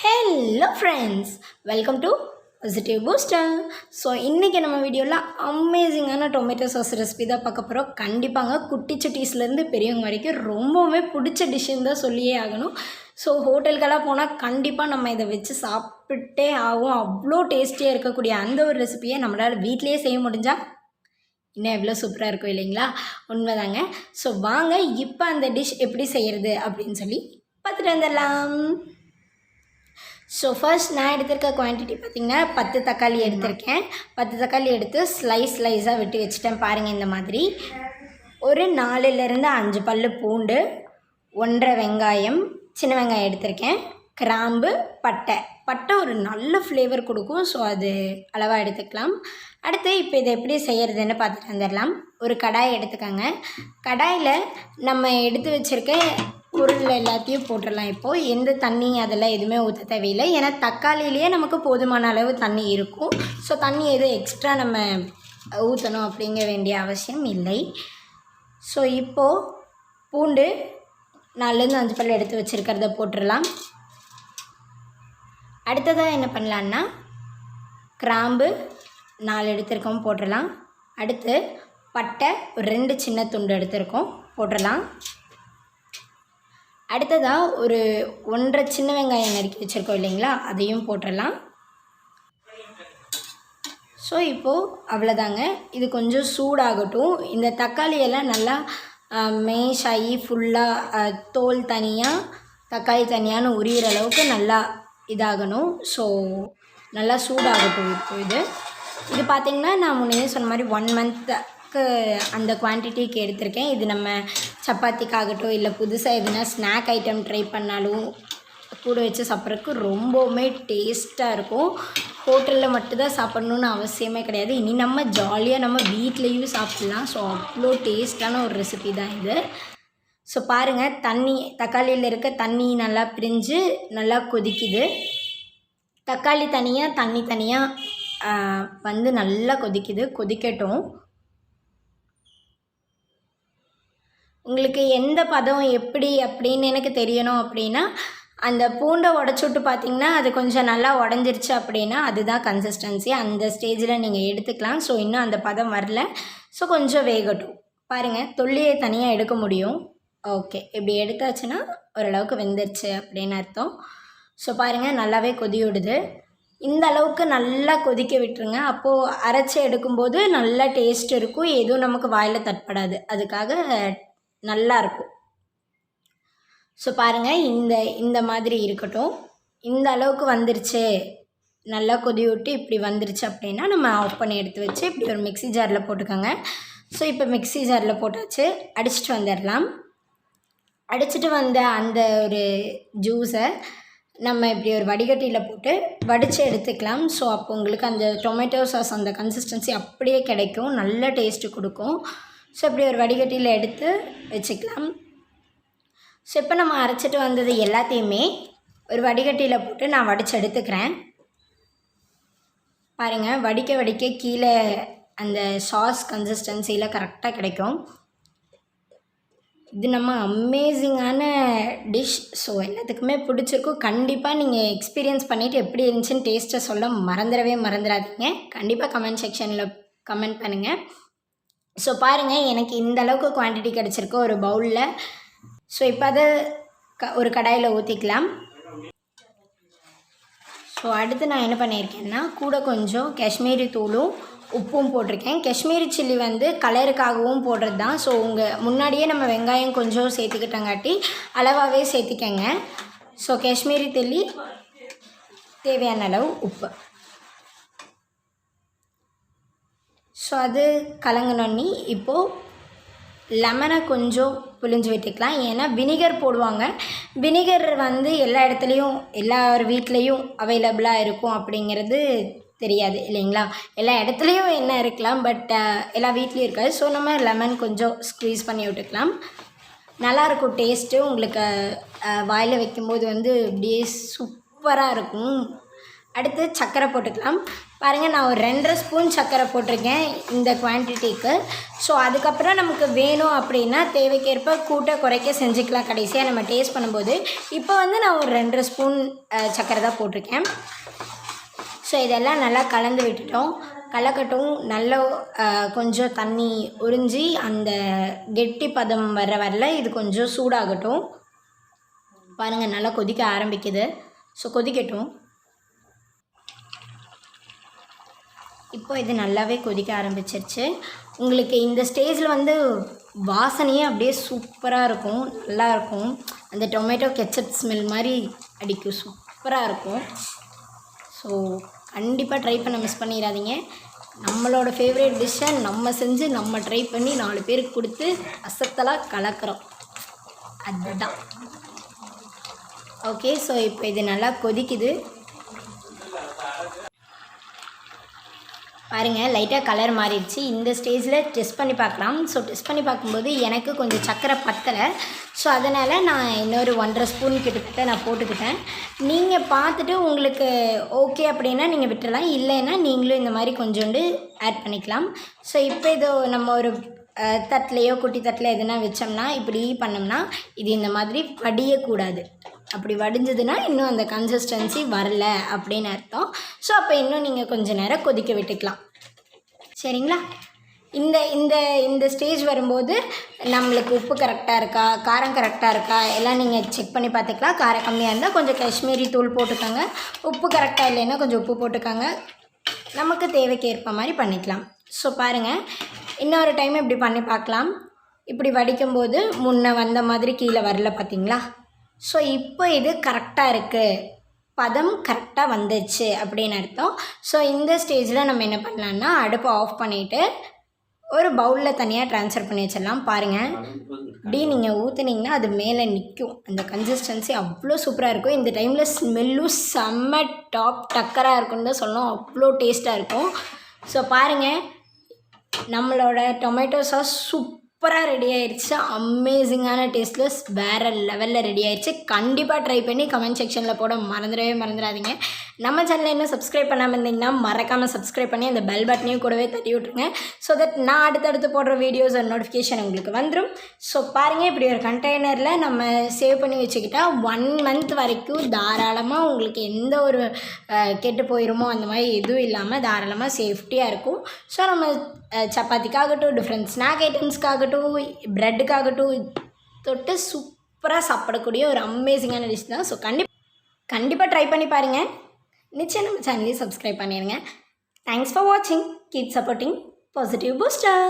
Hello friends, welcome to positive booster. So இன்றைக்கி நம்ம வீடியோவில் அமேசிங்கான டொமேட்டோ சாஸ் ரெசிபி தான் பார்க்க போகிறோம். கண்டிப்பாங்க குட்டி சுட்டீஸ்லேருந்து பெரியவங்க வரைக்கும் ரொம்பவுமே பிடிச்ச டிஷ்ஷுன்னு தான் சொல்லியே ஆகணும். ஸோ ஹோட்டலுக்கெல்லாம் போனால் கண்டிப்பாக நம்ம இதை வச்சு சாப்பிட்டே ஆகும். அவ்வளோ டேஸ்டியாக இருக்கக்கூடிய அந்த ஒரு ரெசிபியை நம்மளால் வீட்டிலேயே செய்ய முடிஞ்சால் இன்னும் எவ்வளோ சூப்பராக இருக்கும் இல்லைங்களா? உண்மைதாங்க. ஸோ வாங்க இப்போ அந்த டிஷ் எப்படி செய்கிறது அப்படின்னு சொல்லி பார்த்துட்டு வந்துடலாம். ஸோ ஃபர்ஸ்ட் நான் எடுத்திருக்க குவான்டிட்டி பார்த்திங்கன்னா 10 தக்காளி எடுத்திருக்கேன். 10 தக்காளி எடுத்து ஸ்லைஸாக வெட்டி வச்சுட்டேன். பாருங்கள், இந்த மாதிரி ஒரு 4லேருந்து 5 பல் பூண்டு, 1.5 வெங்காயம், சின்ன வெங்காயம் எடுத்திருக்கேன், கிராம்பு, பட்டை ஒரு நல்ல ஃப்ளேவர் கொடுக்கும். ஸோ அது அளவாக எடுத்துக்கலாம். அடுத்து இப்போ இதை எப்படி செய்கிறதுன்னு பார்த்துட்டு வந்துடலாம். ஒரு கடாய் எடுத்துக்கோங்க. கடாயில் நம்ம எடுத்து வச்சுருக்க பொருள் எல்லாத்தையும் போட்டுடலாம். இப்போது எந்த தண்ணி அதெல்லாம் எதுவுமே ஊற்ற தேவையில்லை. ஏன்னா தக்காளியிலேயே நமக்கு போதுமான அளவு தண்ணி இருக்கும். ஸோ தண்ணி எதுவும் எக்ஸ்ட்ரா நம்ம ஊற்றணும் அப்படிங்க வேண்டிய அவசியம் இல்லை. ஸோ இப்போது பூண்டு 4லேருந்து 5 பல் எடுத்து வச்சுருக்கிறத போட்டுடலாம். அடுத்ததாக என்ன பண்ணலான்னா கிராம்பு 4 எடுத்துருக்கோம், போட்டுடலாம். அடுத்து பட்டை ஒரு 2 சின்ன துண்டு எடுத்துருக்கோம், போட்டுடலாம். அடுத்ததாக ஒரு 1.5 சின்ன வெங்காயம் நறுக்கி வச்சுருக்கோம் இல்லைங்களா, அதையும் போட்டுடலாம். ஸோ இப்போது அவ்வளோதாங்க. இது கொஞ்சம் சூடாகட்டும். இந்த தக்காளியெல்லாம் நல்லா மேஷ் ஆகி ஃபுல்லாக தோல் தனியாக தக்காளி தனியான்னு உரிகிற அளவுக்கு நல்லா இதாகணும். ஸோ நல்லா சூடாகட்டும். இப்போ இது பார்த்திங்கன்னா நான் முன்னே சொன்ன மாதிரி 1 மந்த்துக்கு அந்த குவான்டிட்டிக்கு எடுத்திருக்கேன். இது நம்ம சப்பாத்திக்காகட்டும் இல்லை புதுசாக எதுனா ஸ்நாக் ஐட்டம் ட்ரை பண்ணாலும் கூட வச்சு சாப்பிட்றதுக்கு ரொம்பவுமே டேஸ்ட்டாக இருக்கும். ஹோட்டலில் மட்டும்தான் சாப்பிட்ணுன்னு அவசியமே கிடையாது. இனி நம்ம ஜாலியாக நம்ம வீட்லேயும் சாப்பிட்லாம். ஸோ அவ்வளோ டேஸ்ட்டான ஒரு ரெசிபி தான் இது. ஸோ பாருங்கள், தக்காளியில் இருக்க தண்ணி நல்லா பிரிஞ்சு நல்லா கொதிக்குது. தக்காளி தனியாக தண்ணி தனியாக வந்து நல்லா கொதிக்கட்டும். உங்களுக்கு எந்த பதம் எப்படி அப்படின்னு எனக்கு தெரியணும் அப்படின்னா, அந்த பூண்டை உடச்சுட்டு பார்த்திங்கன்னா அது கொஞ்சம் நல்லா உடஞ்சிருச்சு அப்படின்னா அதுதான் கன்சிஸ்டன்சி. அந்த ஸ்டேஜில் நீங்கள் எடுத்துக்கலாம். ஸோ இன்னும் அந்த பதம் வரல. ஸோ கொஞ்சம் வேகட்டும். பாருங்கள், தொல்லியை தனியாக எடுக்க முடியும். ஓகே, இப்படி எடுத்தாச்சுன்னா ஓரளவுக்கு வெந்துருச்சு அப்படின்னு அர்த்தம். ஸோ பாருங்கள், நல்லாவே கொதிவிடுது. இந்த அளவுக்கு நல்லா கொதிக்க விட்டுருங்க. அப்போது அரைச்சி எடுக்கும்போது நல்லா டேஸ்ட் இருக்கும். எதுவும் நமக்கு வாயில் தட்படாது. அதுக்காக நல்லாயிருக்கும். ஸோ பாருங்கள், இந்த மாதிரி இருக்கட்டும். இந்த அளவுக்கு வந்துருச்சு, நல்லா கொதி விட்டு இப்படி வந்துருச்சு அப்படின்னா நம்ம ஆஃப் பண்ணி எடுத்து வச்சு இப்படி ஒரு மிக்ஸி ஜாரில் போட்டுக்கோங்க. ஸோ இப்போ மிக்ஸி ஜாரில் போட்டாச்சு. அடிச்சுட்டு வந்துடலாம். அடிச்சுட்டு வந்த அந்த ஒரு ஜூஸை நம்ம இப்படி ஒரு வடிகட்டியில் போட்டு வடித்து எடுத்துக்கலாம். ஸோ அப்போ உங்களுக்கு அந்த டொமேட்டோ சாஸ் அந்த கன்சிஸ்டன்சி அப்படியே கிடைக்கும், நல்ல டேஸ்ட்டு கொடுக்கும். ஸோ இப்படி ஒரு வடிகட்டியில் எடுத்து வச்சுக்கலாம். ஸோ இப்போ நம்ம அரைச்சிட்டு வந்தது எல்லாத்தையுமே ஒரு வடிகட்டியில் போட்டு நான் வடித்து எடுத்துக்கிறேன். பாருங்கள், வடிக்க கீழே அந்த சாஸ் கன்சிஸ்டன்சியில் கரெக்டாக கிடைக்கும். இது நம்ம அமேசிங்கான டிஷ். ஸோ எல்லாத்துக்குமே பிடிச்சிருக்கும். கண்டிப்பாக நீங்கள் எக்ஸ்பீரியன்ஸ் பண்ணிவிட்டு எப்படி இருந்துச்சுன்னு டேஸ்ட்டை சொல்ல மறந்துடாதீங்க. கண்டிப்பாக கமெண்ட் செக்ஷனில் கமெண்ட் பண்ணுங்கள். ஸோ பாருங்கள், எனக்கு இந்த அளவுக்கு குவான்டிட்டி கிடச்சிருக்கு ஒரு பவுலில். ஸோ இப்போ அதை ஒரு கடாயில் ஊற்றிக்கலாம். ஸோ அடுத்து நான் என்ன பண்ணியிருக்கேன்னா கூட கொஞ்சம் காஷ்மீரி தூளும் உப்பும் போட்டிருக்கேன். காஷ்மீரி சில்லி வந்து கலருக்காகவும் போடுறது தான். ஸோ முன்னாடியே நம்ம வெங்காயம் கொஞ்சம் சேர்த்துக்கிட்டங்காட்டி அளவாகவே சேர்த்துக்கங்க. ஸோ காஷ்மீரி சில்லி, தேவையான அளவு உப்பு. ஸோ அது கலங்கினோன்னி இப்போது லெமனை கொஞ்சம் புழிஞ்சு விட்டுக்கலாம். ஏன்னா வினிகர் போடுவாங்க. வினிகர் வந்து எல்லா இடத்துலையும் எல்லார் வீட்லேயும் அவைலபிளாக இருக்கும் அப்படிங்கிறது தெரியாது இல்லைங்களா? எல்லா இடத்துலையும் என்ன இருக்கலாம், பட் எல்லா வீட்லேயும் இருக்காது. ஸோ நம்ம லெமன் கொஞ்சம் ஸ்க்வீஸ் பண்ணி விட்டுக்கலாம். நல்லாயிருக்கும் டேஸ்ட்டு. உங்களுக்கு வாயில் வைக்கும்போது வந்து அப்படியே சூப்பராக இருக்கும். அடுத்து சர்க்கரை போட்டுக்கலாம். பாருங்கள், நான் ஒரு 2.5 ஸ்பூன் சர்க்கரை போட்டிருக்கேன் இந்த குவான்டிட்டிக்கு. ஸோ அதுக்கப்புறம் நமக்கு வேணும் அப்படின்னா தேவைக்கேற்ப கூட்ட குறைக்க செஞ்சுக்கலாம் கடைசியாக நம்ம டேஸ்ட் பண்ணும்போது. இப்போ வந்து நான் ஒரு 2.5 ஸ்பூன் சர்க்கரை தான் போட்டிருக்கேன். ஸோ இதெல்லாம் நல்லா கலந்து விட்டுட்டோம். கலக்கட்டும். நல்லா கொஞ்சம் தண்ணி உறிஞ்சி அந்த கெட்டி பதம் வரல இது கொஞ்சம் சூடாகட்டும். பாருங்கள், நல்லா கொதிக்க ஆரம்பிக்குது. ஸோ கொதிக்கட்டும். இப்போ இது நல்லாவே கொதிக்க ஆரம்பிச்சிருச்சு. உங்களுக்கு இந்த ஸ்டேஜில் வந்து வாசனையே அப்படியே சூப்பராக இருக்கும், நல்லாயிருக்கும். அந்த டொமேட்டோ கெச்சப் ஸ்மெல் மாதிரி அடிக்கும், சூப்பராக இருக்கும். ஸோ கண்டிப்பாக ட்ரை பண்ண மிஸ் பண்ணிடாதீங்க. நம்மளோட ஃபேவரட் டிஷ்ஷை நம்ம செஞ்சு நம்ம ட்ரை பண்ணி 4 பேருக்கு கொடுத்து அசத்தலாக கலக்கிறோம். அதுதான் ஓகே. ஸோ இப்போ இது நல்லா கொதிக்குது. பாருங்கள், லைட்டாக கலர் மாறிடுச்சு. இந்த ஸ்டேஜில் டெஸ்ட் பண்ணி பார்க்கலாம். ஸோ டெஸ்ட் பண்ணி பார்க்கும்போது எனக்கு கொஞ்சம் சர்க்கரை பத்தலை. ஸோ அதனால் நான் இன்னொரு 1.5 ஸ்பூன் கிட்டத்தட்ட நான் போட்டுக்கிட்டேன். நீங்கள் பார்த்துட்டு உங்களுக்கு ஓகே அப்படின்னா நீங்கள் விட்டுடலாம், இல்லைன்னா நீங்களும் இந்த மாதிரி கொஞ்சோண்டு ஆட் பண்ணிக்கலாம். ஸோ இப்போ இது நம்ம ஒரு தட்டிலையோ குட்டி தட்டில் எதுனா வச்சோம்னா இப்படி பண்ணோம்னா இது இந்த மாதிரி வடியக்கூடாது. அப்படி வடிஞ்சதுன்னா இன்னும் அந்த கன்சிஸ்டன்சி வரல அப்படின்னு அர்த்தம். ஸோ அப்போ இன்னும் நீங்கள் கொஞ்சம் நேரம் கொதிக்க விட்டுக்கலாம், சரிங்களா? இந்த இந்த இந்த ஸ்டேஜ் வரும்போது நம்மளுக்கு உப்பு கரெக்டாக இருக்கா, காரம் கரெக்டாக இருக்கா எல்லாம் நீங்கள் செக் பண்ணி பார்த்துக்கலாம். காரம் கம்மியாக இருந்தால் கொஞ்சம் காஷ்மீரி தூள் போட்டுக்கோங்க. உப்பு கரெக்டாக இல்லைன்னா கொஞ்சம் உப்பு போட்டுக்கோங்க. நமக்கு தேவைக்கு ஏற்ப மாதிரி பண்ணிக்கலாம். ஸோ பாருங்கள், இன்னொரு டைம் இப்படி பண்ணி பார்க்கலாம். இப்படி வடிக்கும்போது முன்ன வந்த மாதிரி கீழே வரல, பார்த்தீங்களா? ஸோ இப்போ இது கரெக்டாக இருக்குது, பதம் கரெக்டாக வந்துச்சு அப்படின்னு அர்த்தம். ஸோ இந்த ஸ்டேஜில் நம்ம என்ன பண்ணலான்னா அடுப்பை ஆஃப் பண்ணிவிட்டு ஒரு பவுலில் தனியாக ட்ரான்ஸ்ஃபர் பண்ணி வச்சிடலாம். பாருங்கள், இப்படி நீங்கள் ஊற்றுனீங்கன்னா அது மேலே நிற்கும். அந்த கன்சிஸ்டன்சி அவ்வளோ சூப்பராக இருக்கும். இந்த டைமில் ஸ்மெல்லும் செம்ம டாப் டக்கராக இருக்குன்னு தான் சொல்லணும், அவ்வளோ டேஸ்ட்டாக இருக்கும். ஸோ பாருங்கள், நம்மளோட டொமேட்டோ சாஸ் சூப்பராக ரெடி ஆயிடுச்சு. அமேசிங்கான டேஸ்ட்லெஸ் வேறு லெவலில் ரெடி ஆயிடுச்சு. கண்டிப்பாக ட்ரை பண்ணி கமெண்ட் செக்ஷனில் போட மறந்துடாதீங்க. நம்ம சேனலை இன்னும் சப்ஸ்கிரைப் பண்ணாமல் இருந்தீங்கன்னா மறக்காமல் சப்ஸ்கிரைப் பண்ணி அந்த பெல் பட்டனையும் கூடவே தட்டி விட்ருங்க. ஸோ தட் நான் அடுத்தடுத்து போடுற வீடியோஸ் நோட்டிஃபிகேஷன் உங்களுக்கு வந்துடும். ஸோ பாருங்கள், இப்படி ஒரு கண்டெய்னரில் நம்ம சேவ் பண்ணி வச்சுக்கிட்டால் 1 மந்த் வரைக்கும் தாராளமாக உங்களுக்கு எந்த ஒரு கெட்டு போயிருமோ அந்த மாதிரி எதுவும் இல்லாமல் தாராளமாக சேஃப்டியாக இருக்கும். ஸோ நம்ம சப்பாத்திக்காகட்டும், டிஃப்ரெண்ட் ஸ்நாக் ஐட்டம்ஸ்க்காகட்டும், ப்ரெட்டுக்காகட்டும் தொட்டு சூப்பராக சாப்பிடக்கூடிய ஒரு அமேசிங்கான டிஷ் தான். ஸோ கண்டிப்பாக ட்ரை பண்ணி பாருங்கள். நிச்சயம் நம்ம சேனலையும் சப்ஸ்கிரைப் பண்ணிடுங்க. தேங்க்ஸ் ஃபார் வாட்சிங். Keep supporting positive booster.